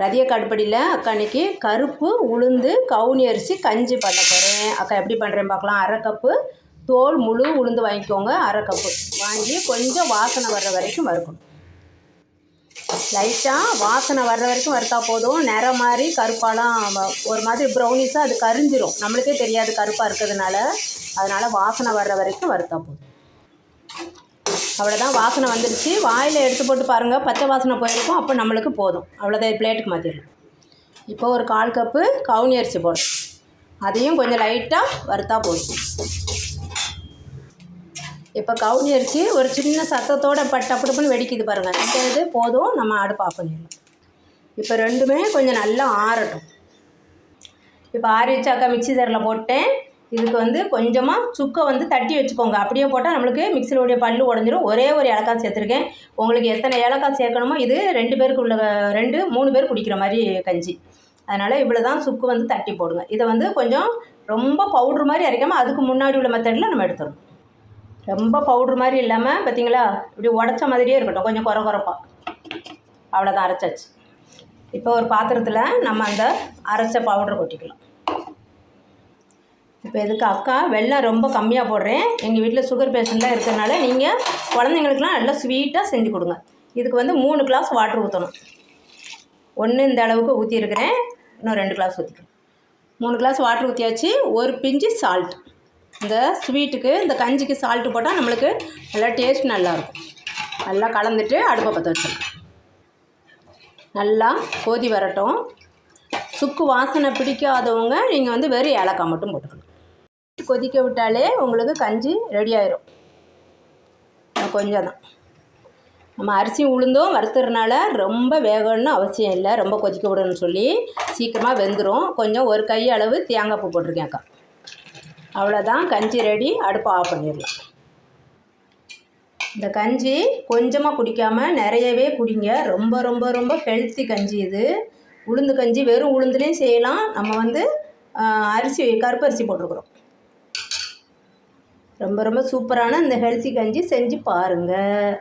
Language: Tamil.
ரதியக்கா அடுப்படியில் அக்கா அன்றைக்கி கருப்பு உளுந்து கவுனி அரிசி கஞ்சி பண்ண போகிறேன். அக்கா எப்படி பண்ணுறேன்னு பார்க்கலாம். அரை கப்பு தோல் முழு உளுந்து வாங்கிக்கோங்க. அரை கப்பு வாங்கி கொஞ்சம் வாசனை வர்ற வரைக்கும் வறுக்கணும். லைட்டாக வாசனை வர்ற வரைக்கும் வறுத்தா போதும். நிறம் மாதிரி கருப்பாலாம் ஒரு மாதிரி ப்ரௌனிஸாக அது கரிஞ்சிரும். நம்மளுக்கே தெரியாது கருப்பாக இருக்கிறதுனால. அதனால் வாசனை வர்ற வரைக்கும் வறுத்தா போதும். அவ்வளோதான், வாசனை வந்துடுச்சு. வாயில் எடுத்து போட்டு பாருங்கள், பச்சை வாசனை போயிருக்கும். அப்போ நம்மளுக்கு போதும். அவ்வளோதான், பிளேட்டுக்கு மாற்றிடலாம். இப்போ ஒரு 1/4 கப்பு கவுனி அரிசி போடும். அதையும் கொஞ்சம் லைட்டாக வறுத்தா போதும். இப்போ கவுனி அரிசி ஒரு சின்ன சத்தத்தோடு டப்புன்னு வெடிக்குது பாருங்கள். இந்த இது போதும், நம்ம அடுப்பு ஆஃப் பண்ணிடலாம். இப்போ ரெண்டுமே கொஞ்சம் நல்லா ஆறட்டும். இப்போ ஆறி வச்சாக்கா மிக்ஸி ஜாரில் போட்டேன். இதுக்கு கொஞ்சமாக சுக்கை தட்டி வச்சுக்கோங்க. அப்படியே போட்டால் நம்மளுக்கு மிக்சியோடைய பல் உடஞ்சிரும். ஒரே ஒரு ஏலக்காய் சேர்த்துருக்கேன். உங்களுக்கு எத்தனை ஏலக்காய் சேர்க்கணுமோ, இது 2 பேருக்கு உள்ள 3 பேர் குடிக்கிற மாதிரி கஞ்சி. அதனால் இவ்வளோ தான் சுக்கு தட்டி போடுங்க. இதை கொஞ்சம் ரொம்ப பவுட்ரு மாதிரி அரைக்காமல் அதுக்கு முன்னாடி உள்ள மெத்தடில் நம்ம எடுத்துடணும். ரொம்ப பவுட்ரு மாதிரி இல்லாமல் பார்த்திங்களா, இப்படி உடச்ச மாதிரியே இருக்கட்டும், கொஞ்சம் குறப்பாக. அவ்வளோதான், அரைச்சாச்சு. இப்போ ஒரு பாத்திரத்தில் நம்ம அந்த அரைச்ச பவுடரை கொட்டிக்கலாம். இப்போ இதுக்கு அக்கா வெல்லம் ரொம்ப கம்மியாக போடுறேன். எங்கள் வீட்டில் சுகர் பேஷண்ட்லாம் இருக்கிறதுனால நீங்கள் குழந்தைங்களுக்குலாம் நல்லா ஸ்வீட்டாக செஞ்சு கொடுங்க. இதுக்கு 3 கிளாஸ் வாட்டர் ஊற்றணும். 1 இந்த அளவுக்கு ஊற்றிருக்கிறேன். இன்னும் 2 கிளாஸ் ஊற்றிக்கிறேன். 3 கிளாஸ் வாட்டர் ஊற்றியாச்சு. ஒரு பிஞ்சு சால்ட். இந்த ஸ்வீட்டுக்கு இந்த கஞ்சிக்கு சால்ட்டு போட்டால் நம்மளுக்கு நல்லா டேஸ்ட் நல்லாயிருக்கும். நல்லா கலந்துட்டு அடுப்பை பற்ற வச்சிடலாம். நல்லா கொதி வரட்டும். சுக்கு வாசனை பிடிக்காதவங்க நீங்கள் வெறும் ஏலக்காய் மட்டும் போட்டுக்கணும். கொதிக்க விட்டாலே உங்களுக்கு கஞ்சி ரெடி ஆயிரும். கொஞ்சம் தான். நம்ம அரிசி உளுந்தும் வறுத்துறதுனால ரொம்ப வேகணும்னு அவசியம் இல்லை. ரொம்ப கொதிக்க விடணும்னு சொல்லி சீக்கிரமாக வெந்துடும். கொஞ்சம் ஒரு கை அளவு தேங்காய் பூ போட்டிருக்கேன் அக்கா. அவ்வளோதான், கஞ்சி ரெடி. அடுப்பை ஆஃப் பண்ணிடலாம். இந்த கஞ்சி கொஞ்சமாக குடிக்காமல் நிறையவே குடிங்க. ரொம்ப ரொம்ப ரொம்ப ஹெல்த்தி கஞ்சி இது. உளுந்து கஞ்சி வெறும் உளுந்துலேயும் செய்யலாம். நம்ம அரிசி கருப்பரிசி போட்டிருக்குறோம். ரொம்ப ரொம்ப சூப்பரான இந்த ஹெல்த்தி கஞ்சி செஞ்சு பாருங்கள்.